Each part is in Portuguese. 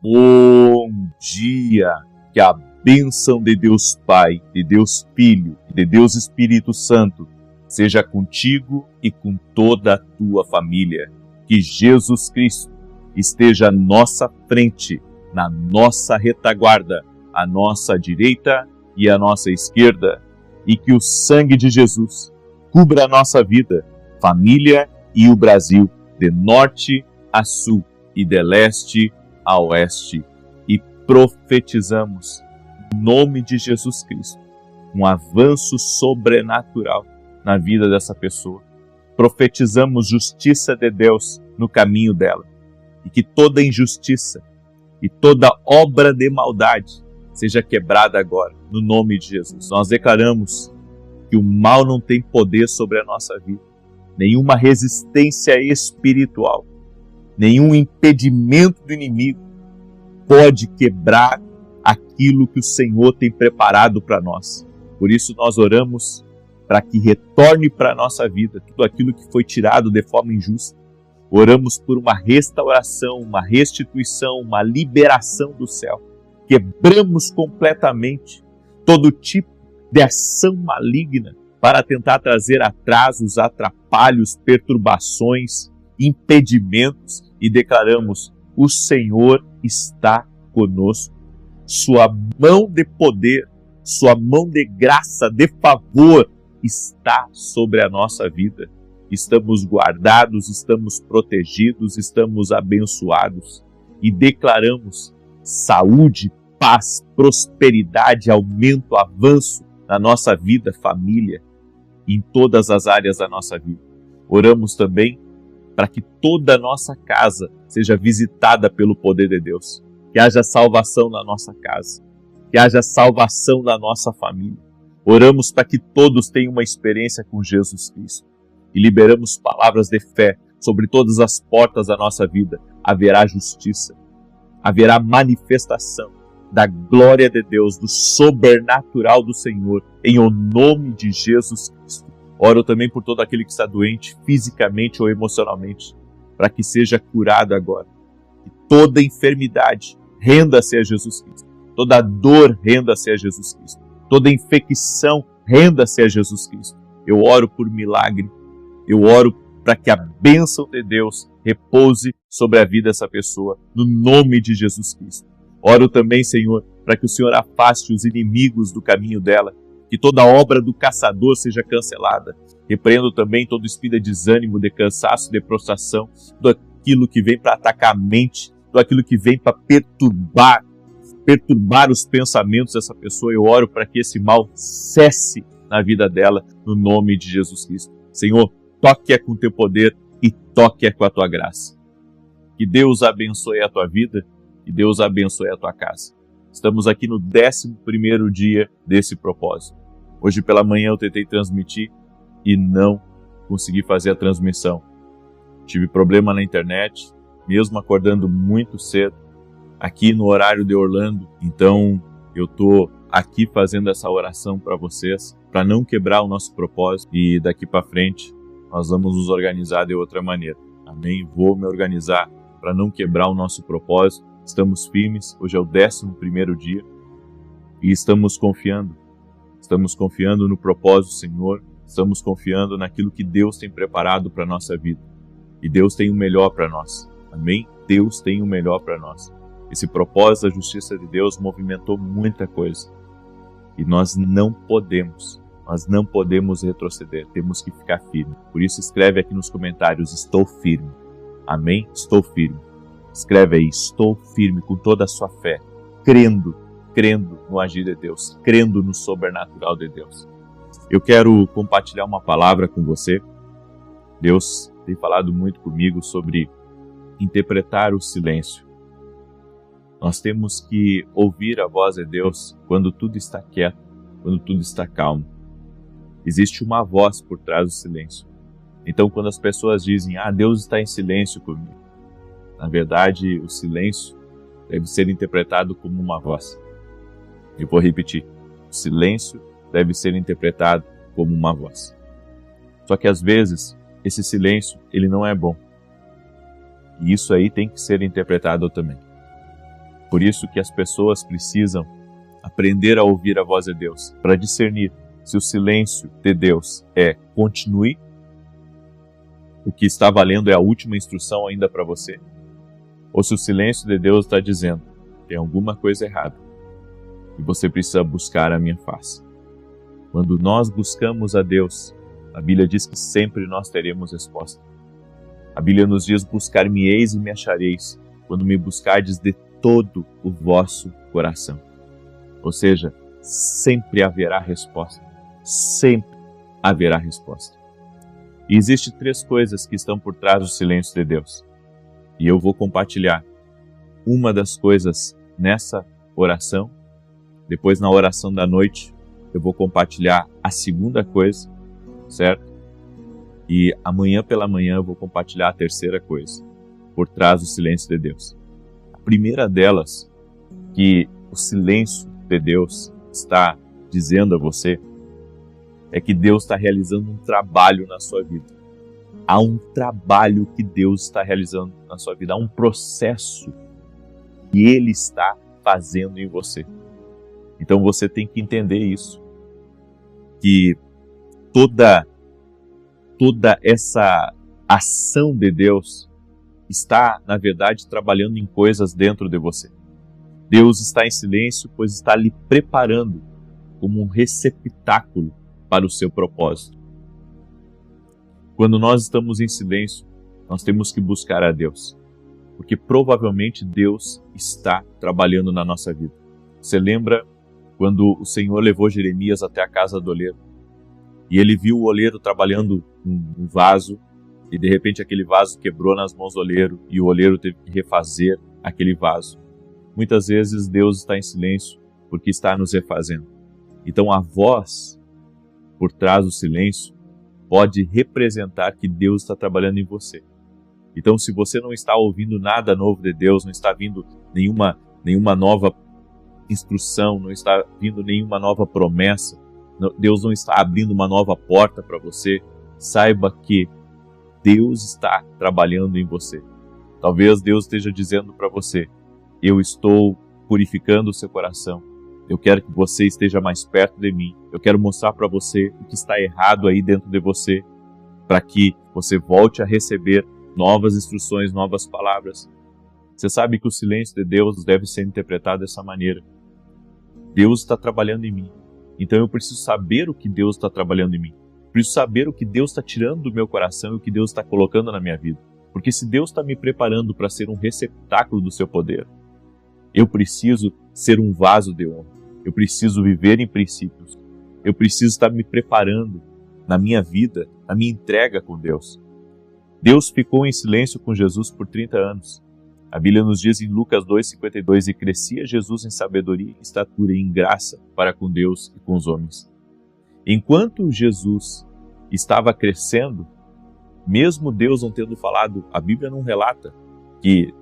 Bom dia! Que a bênção de Deus Pai, de Deus Filho e de Deus Espírito Santo seja contigo e com toda a tua família. Que Jesus Cristo esteja à nossa frente, na nossa retaguarda, à nossa direita e à nossa esquerda, e que o sangue de Jesus cubra a nossa vida, família e o Brasil, de norte a sul e de leste a oeste, e profetizamos, em nome de Jesus Cristo, um avanço sobrenatural na vida dessa pessoa. Profetizamos justiça de Deus no caminho dela, e que toda injustiça e toda obra de maldade seja quebrada agora, no nome de Jesus. Nós declaramos que o mal não tem poder sobre a nossa vida, nenhuma resistência espiritual, nenhum impedimento do inimigo pode quebrar aquilo que o Senhor tem preparado para nós. Por isso nós oramos para que retorne para a nossa vida tudo aquilo que foi tirado de forma injusta. Oramos por uma restauração, uma restituição, uma liberação do céu. Quebramos completamente todo tipo de ação maligna para tentar trazer atrasos, atrapalhos, perturbações, impedimentos, e declaramos: o Senhor está conosco. Sua mão de poder, sua mão de graça, de favor está sobre a nossa vida. Estamos guardados, estamos protegidos, estamos abençoados e declaramos saúde, paz, prosperidade, aumento, avanço na nossa vida, família, em todas as áreas da nossa vida. Oramos também para que toda a nossa casa seja visitada pelo poder de Deus, que haja salvação na nossa casa, que haja salvação na nossa família. Oramos para que todos tenham uma experiência com Jesus Cristo e liberamos palavras de fé sobre todas as portas da nossa vida. Haverá justiça, haverá manifestação da glória de Deus, do sobrenatural do Senhor, em o nome de Jesus Cristo. Oro também por todo aquele que está doente, fisicamente ou emocionalmente, para que seja curado agora. Que toda enfermidade renda-se a Jesus Cristo. Toda dor renda-se a Jesus Cristo. Toda infecção renda-se a Jesus Cristo. Eu oro por milagre. Eu oro para que a bênção de Deus repouse sobre a vida dessa pessoa, no nome de Jesus Cristo. Oro também, Senhor, para que o Senhor afaste os inimigos do caminho dela, que toda obra do caçador seja cancelada. Repreendo também todo espírito de desânimo, de cansaço, de prostração, tudo aquilo que vem para atacar a mente, tudo aquilo que vem para perturbar os pensamentos dessa pessoa. Eu oro para que esse mal cesse na vida dela, no nome de Jesus Cristo. Senhor, toque-a com o teu poder e toque-a com a tua graça. Que Deus abençoe a tua vida, que Deus abençoe a tua casa. Estamos aqui no 11º dia desse propósito. Hoje pela manhã eu tentei transmitir e não consegui fazer a transmissão. Tive problema na internet, mesmo acordando muito cedo, aqui no horário de Orlando. Então eu estou aqui fazendo essa oração para vocês, para não quebrar o nosso propósito, e daqui para frente nós vamos nos organizar de outra maneira. Amém? Vou me organizar para não quebrar o nosso propósito. Estamos firmes, hoje é o 11º dia e estamos confiando no propósito do Senhor, estamos confiando naquilo que Deus tem preparado para a nossa vida. E Deus tem o melhor para nós. Amém? Deus tem o melhor para nós. Esse propósito da justiça de Deus movimentou muita coisa. E nós não podemos retroceder, temos que ficar firme. Por isso escreve aqui nos comentários: estou firme. Amém? Estou firme. Escreve aí: estou firme, com toda a sua fé, crendo no agir de Deus, crendo no sobrenatural de Deus. Eu quero compartilhar uma palavra com você. Deus tem falado muito comigo sobre interpretar o silêncio. Nós temos que ouvir a voz de Deus quando tudo está quieto, quando tudo está calmo. Existe uma voz por trás do silêncio. Então, quando as pessoas dizem: Deus está em silêncio comigo, na verdade, o silêncio deve ser interpretado como uma voz. Eu vou repetir: o silêncio deve ser interpretado como uma voz. Só que às vezes esse silêncio ele não é bom. E isso aí tem que ser interpretado também. Por isso que as pessoas precisam aprender a ouvir a voz de Deus, para discernir se o silêncio de Deus é continue, o que está valendo é a última instrução ainda para você, ou se o silêncio de Deus está dizendo, tem alguma coisa errada e você precisa buscar a minha face. Quando nós buscamos a Deus, a Bíblia diz que sempre nós teremos resposta. A Bíblia nos diz, buscar-me-eis e me achareis, quando me buscardes de todo o vosso coração. Ou seja, sempre haverá resposta. Sempre haverá resposta. E existem 3 coisas que estão por trás do silêncio de Deus. E eu vou compartilhar uma das coisas nessa oração. Depois, na oração da noite, eu vou compartilhar a segunda coisa, certo? E amanhã pela manhã eu vou compartilhar a terceira coisa, por trás do silêncio de Deus. A primeira delas, que o silêncio de Deus está dizendo a você, é que Deus está realizando um trabalho na sua vida. Há um trabalho que Deus está realizando na sua vida, há um processo que Ele está fazendo em você. Então você tem que entender isso, que toda essa ação de Deus está, na verdade, trabalhando em coisas dentro de você. Deus está em silêncio, pois está lhe preparando como um receptáculo para o seu propósito. Quando nós estamos em silêncio, nós temos que buscar a Deus, porque provavelmente Deus está trabalhando na nossa vida. Você lembra quando o Senhor levou Jeremias até a casa do oleiro? E ele viu o oleiro trabalhando um vaso, e de repente aquele vaso quebrou nas mãos do oleiro, e o oleiro teve que refazer aquele vaso. Muitas vezes Deus está em silêncio, porque está nos refazendo. Então a voz por trás do silêncio pode representar que Deus está trabalhando em você. Então, se você não está ouvindo nada novo de Deus, não está vindo nenhuma nova instrução, não está vindo nenhuma nova promessa, Deus não está abrindo uma nova porta para você, saiba que Deus está trabalhando em você. Talvez Deus esteja dizendo para você, eu estou purificando o seu coração, eu quero que você esteja mais perto de mim, eu quero mostrar para você o que está errado aí dentro de você, para que você volte a receber novas instruções, novas palavras. Você sabe que o silêncio de Deus deve ser interpretado dessa maneira. Deus está trabalhando em mim, então eu preciso saber o que Deus está trabalhando em mim. Preciso saber o que Deus está tirando do meu coração e o que Deus está colocando na minha vida. Porque se Deus está me preparando para ser um receptáculo do seu poder, eu preciso ser um vaso de honra. Eu preciso viver em princípios. Eu preciso estar me preparando na minha vida, na minha entrega com Deus. Deus ficou em silêncio com Jesus por 30 anos. A Bíblia nos diz em Lucas 2,52, e crescia Jesus em sabedoria, em estatura e em graça para com Deus e com os homens. Enquanto Jesus estava crescendo, mesmo Deus não tendo falado, a Bíblia não relata que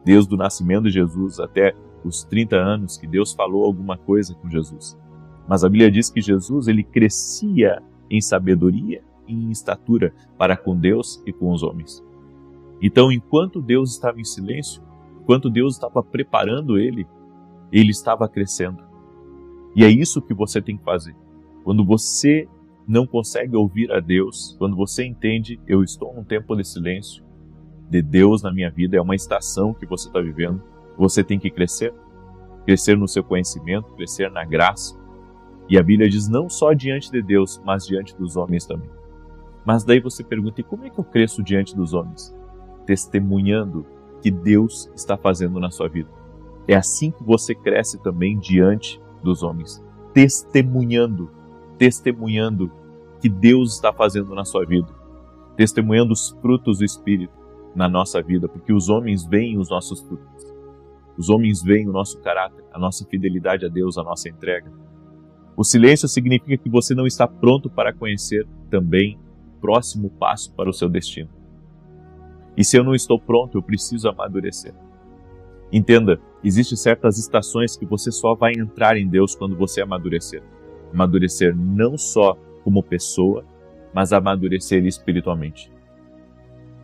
desde o nascimento de Jesus até os 30 anos que Deus falou alguma coisa com Jesus. Mas a Bíblia diz que Jesus ele crescia em sabedoria e em estatura para com Deus e com os homens. Então, enquanto Deus estava em silêncio, enquanto Deus estava preparando ele estava crescendo. E é isso que você tem que fazer. Quando você não consegue ouvir a Deus, quando você entende, eu estou num tempo de silêncio, de Deus na minha vida, é uma estação que você está vivendo, você tem que crescer no seu conhecimento, crescer na graça. E a Bíblia diz não só diante de Deus, mas diante dos homens também. Mas daí você pergunta, e como é que eu cresço diante dos homens? Testemunhando que Deus está fazendo na sua vida. É assim que você cresce também diante dos homens. Testemunhando que Deus está fazendo na sua vida. Testemunhando os frutos do Espírito na nossa vida, porque os homens veem os nossos frutos. Os homens veem o nosso caráter, a nossa fidelidade a Deus, a nossa entrega. O silêncio significa que você não está pronto para conhecer também o próximo passo para o seu destino. E se eu não estou pronto, eu preciso amadurecer. Entenda, existem certas estações que você só vai entrar em Deus quando você amadurecer. Amadurecer não só como pessoa, mas amadurecer espiritualmente.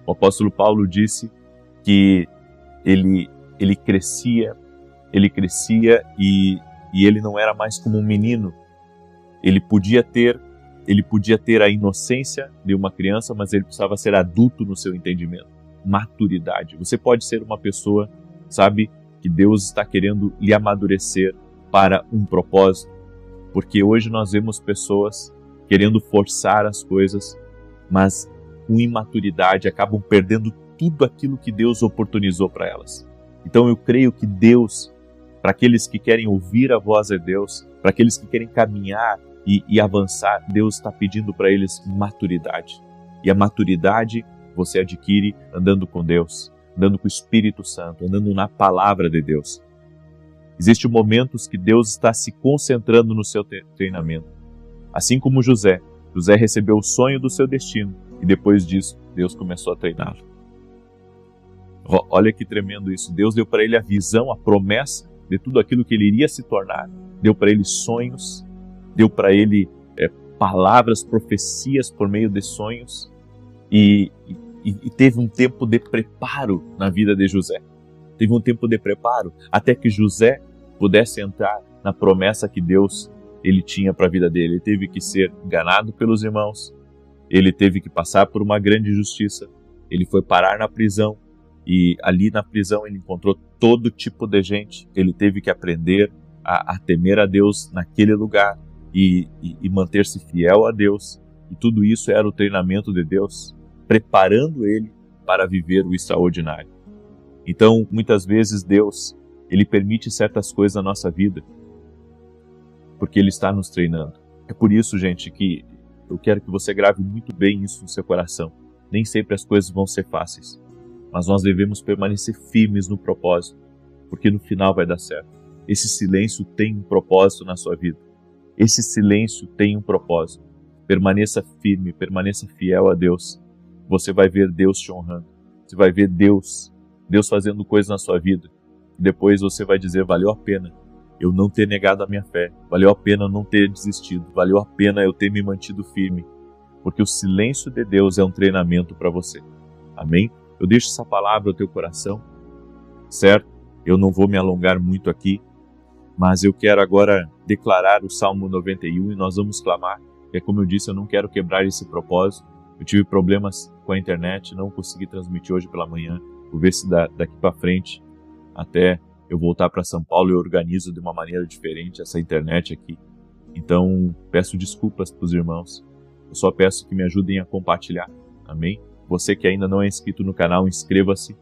O apóstolo Paulo disse que ele crescia ele crescia e ele não era mais como um menino. Ele podia ter a inocência de uma criança, mas ele precisava ser adulto no seu entendimento. Maturidade. Você pode ser uma pessoa, sabe, que Deus está querendo lhe amadurecer para um propósito. Porque hoje nós vemos pessoas querendo forçar as coisas, mas com imaturidade acabam perdendo tudo aquilo que Deus oportunizou para elas. Então eu creio que Deus, para aqueles que querem ouvir a voz de Deus, para aqueles que querem caminhar e avançar, Deus está pedindo para eles maturidade. E a maturidade você adquire andando com Deus, andando com o Espírito Santo, andando na palavra de Deus. Existem momentos que Deus está se concentrando no seu treinamento. Assim como José recebeu o sonho do seu destino e depois disso Deus começou a treiná-lo. Olha que tremendo isso. Deus deu para ele a visão, a promessa de tudo aquilo que ele iria se tornar. Deu para ele sonhos, deu para ele palavras, profecias por meio de sonhos e teve um tempo de preparo na vida de José. Teve um tempo de preparo até que José pudesse entrar na promessa que Deus ele tinha para a vida dele. Ele teve que ser enganado pelos irmãos, ele teve que passar por uma grande injustiça, ele foi parar na prisão e ali na prisão ele encontrou todo tipo de gente. Ele teve que aprender a temer a Deus naquele lugar e manter-se fiel a Deus. E tudo isso era o treinamento de Deus, preparando ele para viver o extraordinário. Então, muitas vezes Deus, ele permite certas coisas na nossa vida, porque ele está nos treinando. É por isso, gente, que eu quero que você grave muito bem isso no seu coração. Nem sempre as coisas vão ser fáceis, mas nós devemos permanecer firmes no propósito, porque no final vai dar certo. Esse silêncio tem um propósito na sua vida. Esse silêncio tem um propósito. Permaneça firme, permaneça fiel a Deus. Você vai ver Deus te honrando. Você vai ver Deus fazendo coisas na sua vida. E depois você vai dizer, valeu a pena eu não ter negado a minha fé. Valeu a pena eu não ter desistido. Valeu a pena eu ter me mantido firme. Porque o silêncio de Deus é um treinamento para você. Amém? Eu deixo essa palavra no teu coração, certo? Eu não vou me alongar muito aqui, mas eu quero agora declarar o Salmo 91 e nós vamos clamar. Porque, como eu disse, eu não quero quebrar esse propósito. Eu tive problemas com a internet, não consegui transmitir hoje pela manhã. Vou ver se daqui para frente, até eu voltar para São Paulo, eu organizo de uma maneira diferente essa internet aqui. Então, peço desculpas para os irmãos. Eu só peço que me ajudem a compartilhar. Amém? Você que ainda não é inscrito no canal, inscreva-se.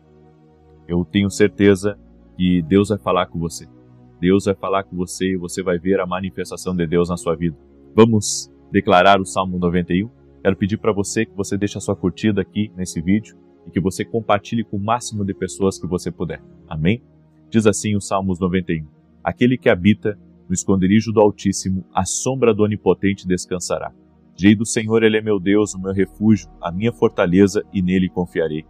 Eu tenho certeza que Deus vai falar com você. Deus vai falar com você e você vai ver a manifestação de Deus na sua vida. Vamos declarar o Salmo 91? Quero pedir para você que você deixe a sua curtida aqui nesse vídeo e que você compartilhe com o máximo de pessoas que você puder. Amém? Diz assim o Salmos 91. Aquele que habita no esconderijo do Altíssimo, à sombra do Onipotente descansará. Direi do Senhor, Ele é meu Deus, o meu refúgio, a minha fortaleza, e nele confiarei.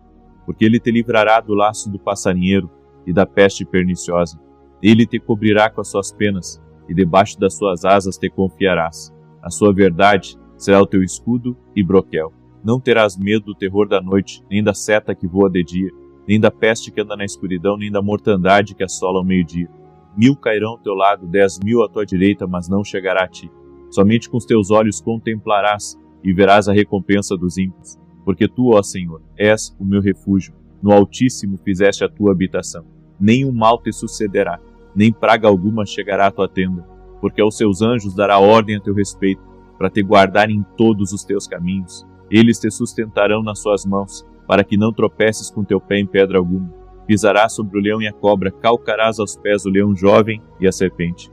Porque Ele te livrará do laço do passarinheiro e da peste perniciosa. Ele te cobrirá com as suas penas, e debaixo das suas asas te confiarás. A sua verdade será o teu escudo e broquel. Não terás medo do terror da noite, nem da seta que voa de dia, nem da peste que anda na escuridão, nem da mortandade que assola ao meio-dia. 1000 cairão ao teu lado, 10.000 à tua direita, mas não chegará a ti. Somente com os teus olhos contemplarás e verás a recompensa dos ímpios. Porque tu, ó Senhor, és o meu refúgio. No Altíssimo fizeste a tua habitação. Nenhum mal te sucederá, nem praga alguma chegará à tua tenda. Porque aos seus anjos dará ordem a teu respeito, para te guardar em todos os teus caminhos. Eles te sustentarão nas suas mãos, para que não tropeces com teu pé em pedra alguma. Pisarás sobre o leão e a cobra, calcarás aos pés o leão jovem e a serpente.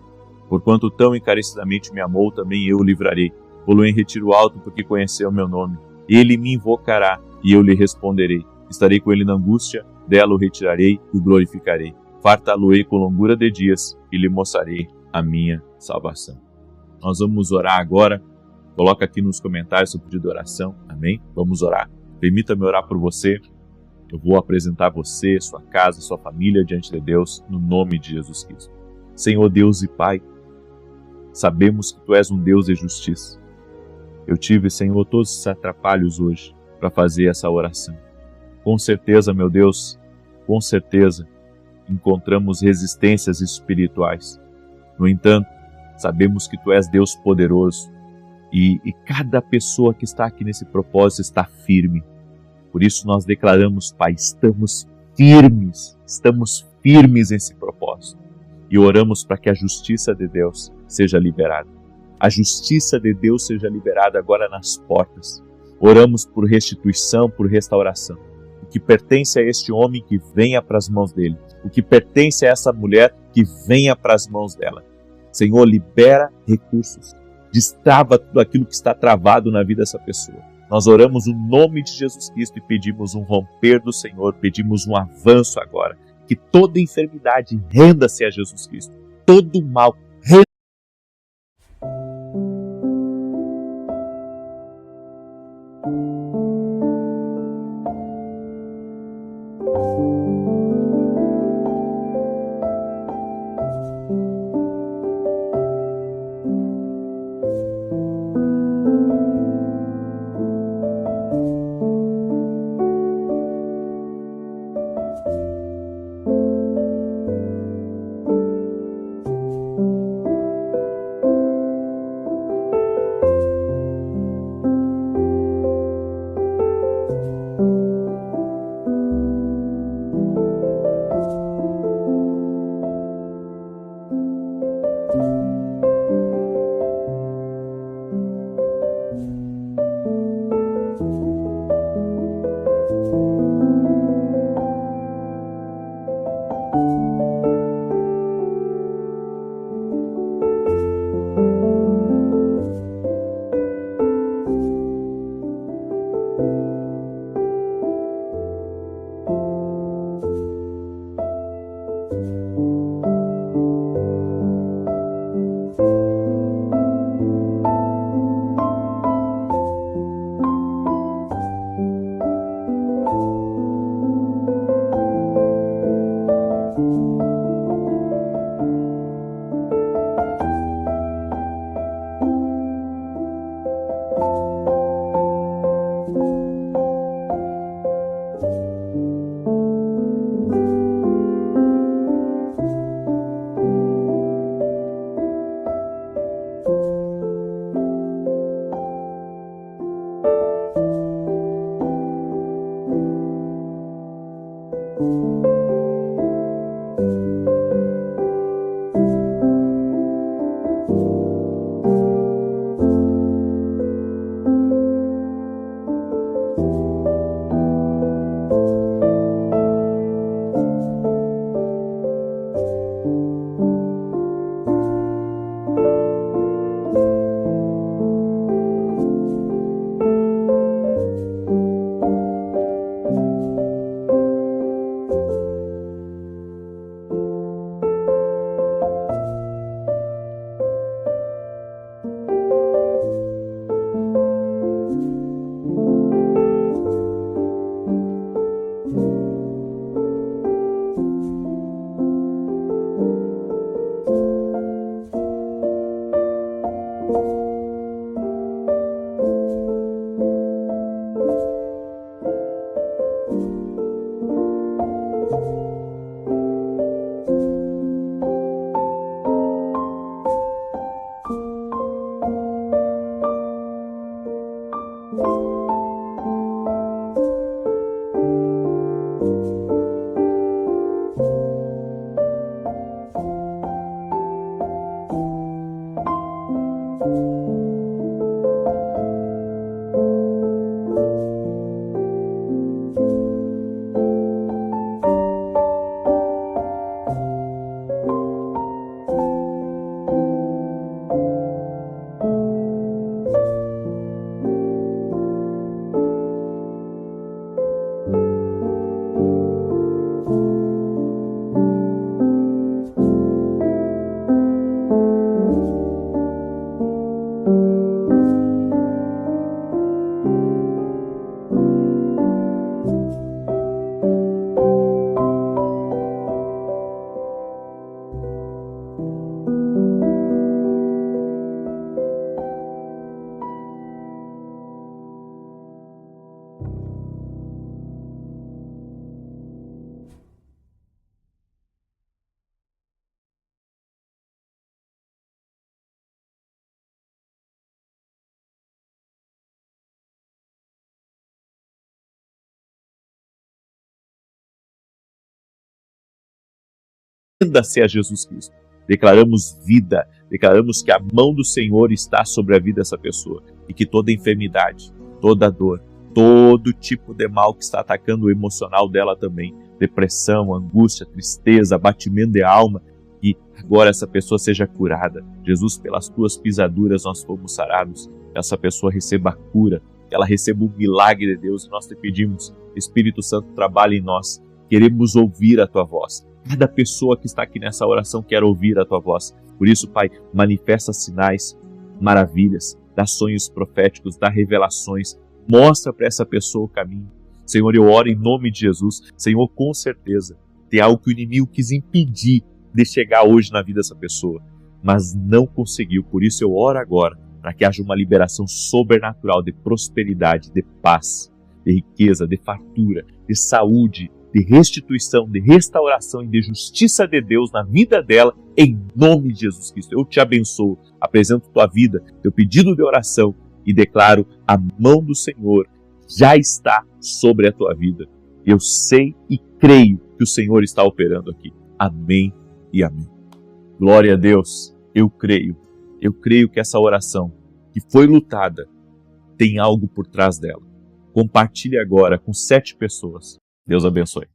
Porquanto tão encarecidamente me amou, também eu o livrarei. Pô-lo em retiro alto, porque conheceu o meu nome. Ele me invocará, e eu lhe responderei. Estarei com ele na angústia, dela o retirarei e o glorificarei. Fartá-lo-ei com longura de dias, e lhe mostrarei a minha salvação. Nós vamos orar agora. Coloca aqui nos comentários o pedido de oração. Amém? Vamos orar. Permita-me orar por você. Eu vou apresentar você, sua casa, sua família diante de Deus, no nome de Jesus Cristo. Senhor Deus e Pai, sabemos que Tu és um Deus de justiça. Eu tive, Senhor, todos esses atrapalhos hoje para fazer essa oração. Com certeza, meu Deus, com certeza, encontramos resistências espirituais. No entanto, sabemos que Tu és Deus poderoso e cada pessoa que está aqui nesse propósito está firme. Por isso nós declaramos, Pai, estamos firmes nesse propósito e oramos para que a justiça de Deus seja liberada. A justiça de Deus seja liberada agora nas portas. Oramos por restituição, por restauração. O que pertence a este homem, que venha para as mãos dele. O que pertence a essa mulher, que venha para as mãos dela. Senhor, libera recursos. Destrava tudo aquilo que está travado na vida dessa pessoa. Nós oramos o nome de Jesus Cristo e pedimos um romper do Senhor, pedimos um avanço agora. Que toda enfermidade renda-se a Jesus Cristo. Todo mal renda. renda-se a Jesus Cristo. Declaramos vida, declaramos que a mão do Senhor está sobre a vida dessa pessoa e que toda enfermidade, toda dor, todo tipo de mal que está atacando o emocional dela também, depressão, angústia, tristeza, abatimento de alma, que agora essa pessoa seja curada. Jesus, pelas tuas pisaduras nós fomos sarados. Essa pessoa receba a cura, que ela receba o milagre de Deus. E nós te pedimos, Espírito Santo, trabalhe em nós. Queremos ouvir a tua voz. Cada pessoa que está aqui nessa oração quer ouvir a tua voz. Por isso, Pai, manifesta sinais, maravilhas, dá sonhos proféticos, dá revelações. Mostra para essa pessoa o caminho. Senhor, eu oro em nome de Jesus. Senhor, com certeza, tem algo que o inimigo quis impedir de chegar hoje na vida dessa pessoa, mas não conseguiu. Por isso eu oro agora, para que haja uma liberação sobrenatural de prosperidade, de paz, de riqueza, de fartura, de saúde, de restituição, de restauração e de justiça de Deus na vida dela, em nome de Jesus Cristo. Eu te abençoo, apresento tua vida, teu pedido de oração e declaro: a mão do Senhor já está sobre a tua vida. Eu sei e creio que o Senhor está operando aqui. Amém e amém. Glória a Deus. Eu creio que essa oração que foi lutada tem algo por trás dela. Compartilhe agora com 7 pessoas. Deus abençoe.